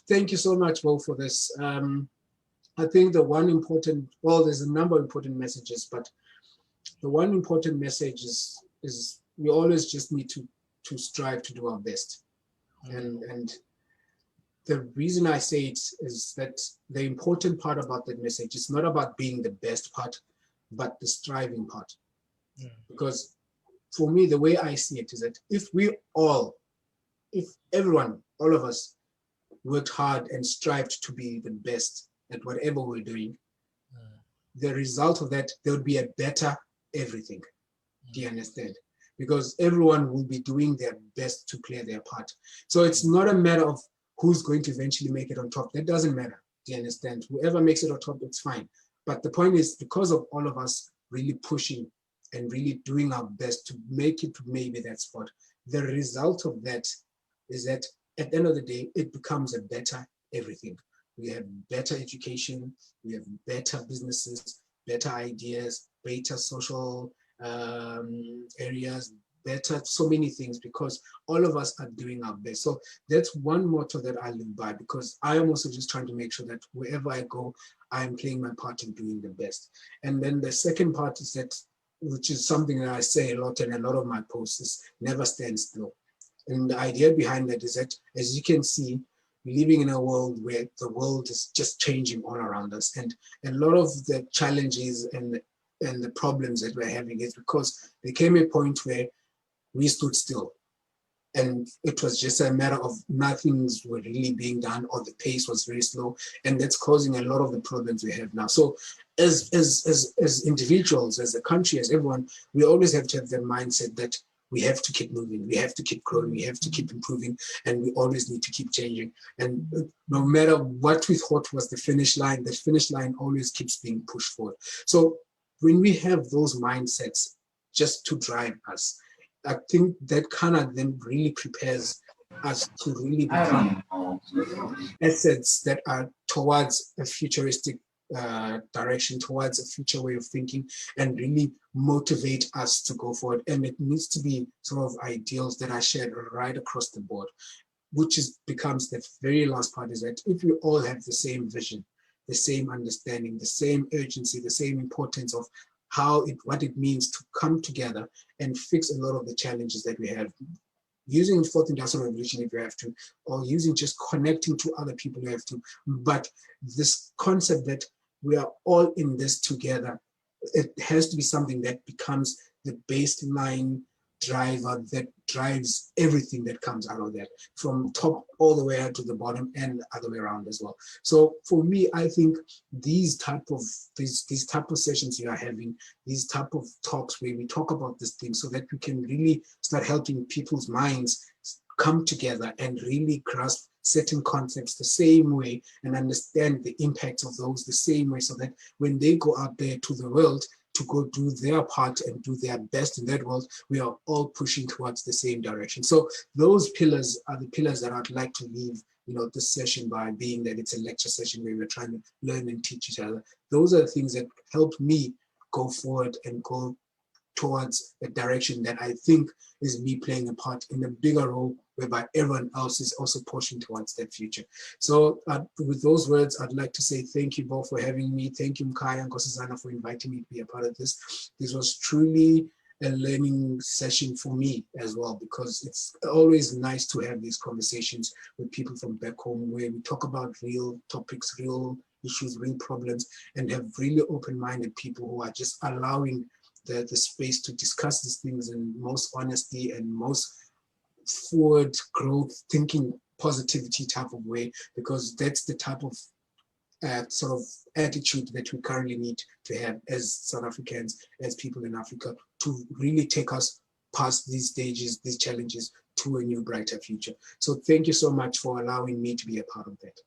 Thank you so much, Bo, for this. I think the one important, well, there's a number of important messages, but the one important message is we always just need to strive to do our best. And the reason I say it is that the important part about that message is not about being the best part, but the striving part. Because for me, the way I see it is that if everyone, all of us, worked hard and strived to be the best at whatever we're doing, the result of that, there would be a better everything. Do you understand? Because everyone will be doing their best to play their part. So it's not a matter of who's going to eventually make it on top. That doesn't matter. Do you understand? Whoever makes it on top, it's fine. But the point is, because of all of us really pushing and really doing our best to make it to maybe that spot, the result of that is that at the end of the day, it becomes a better everything. We have better education, we have better businesses, better ideas, better social areas, better so many things, because all of us are doing our best. So that's one motto that I live by, because I am also just trying to make sure that wherever I go, I am playing my part in doing the best. And then the second part is that, which is something that I say a lot in a lot of my posts, is never stand still. And the idea behind that is that, as you can see, we're living in a world where the world is just changing all around us. And a lot of the challenges and the problems that we're having is because there came a point where we stood still. And it was just a matter of nothing's were really being done, or the pace was very slow. And that's causing a lot of the problems we have now. So as individuals, as a country, as everyone, we always have to have the mindset that we have to keep moving, we have to keep growing, we have to keep improving, and we always need to keep changing. And no matter what we thought was the finish line always keeps being pushed forward. So when we have those mindsets just to drive us, I think that kind of then really prepares us to really become assets that are towards a futuristic direction, towards a future way of thinking, and really motivate us to go forward. And it needs to be sort of ideals that are shared right across the board, which becomes the very last part, is that if we all have the same vision, the same understanding, the same urgency, the same importance of what it means to come together and fix a lot of the challenges that we have, using the fourth industrial revolution if you have to, or using just connecting to other people you have to. But this concept that we are all in this together, it has to be something that becomes the baseline driver that drives everything that comes out of that, from top all the way out to the bottom and the other way around as well. So for me, I think these type of sessions we are having, these type of talks where we talk about this thing, so that we can really start helping people's minds come together and really grasp certain concepts the same way and understand the impacts of those the same way, so that when they go out there to the world to go do their part and do their best in that world, we are all pushing towards the same direction. So those pillars are the pillars that I'd like to leave, this session by, being that it's a lecture session where we're trying to learn and teach each other. Those are the things that help me go forward and go towards a direction that I think is me playing a part in a bigger role, whereby everyone else is also pushing towards that future. So with those words, I'd like to say thank you both for having me. Thank you, Mkaya and Nkosazana, for inviting me to be a part of this. This was truly a learning session for me as well, because it's always nice to have these conversations with people from back home, where we talk about real topics, real issues, real problems, and have really open-minded people who are just allowing the space to discuss these things in most honesty and most forward growth thinking, positivity type of way, because that's the type of sort of attitude that we currently need to have as South Africans, as people in Africa, to really take us past these stages, these challenges, to a new brighter future. So thank you so much for allowing me to be a part of that.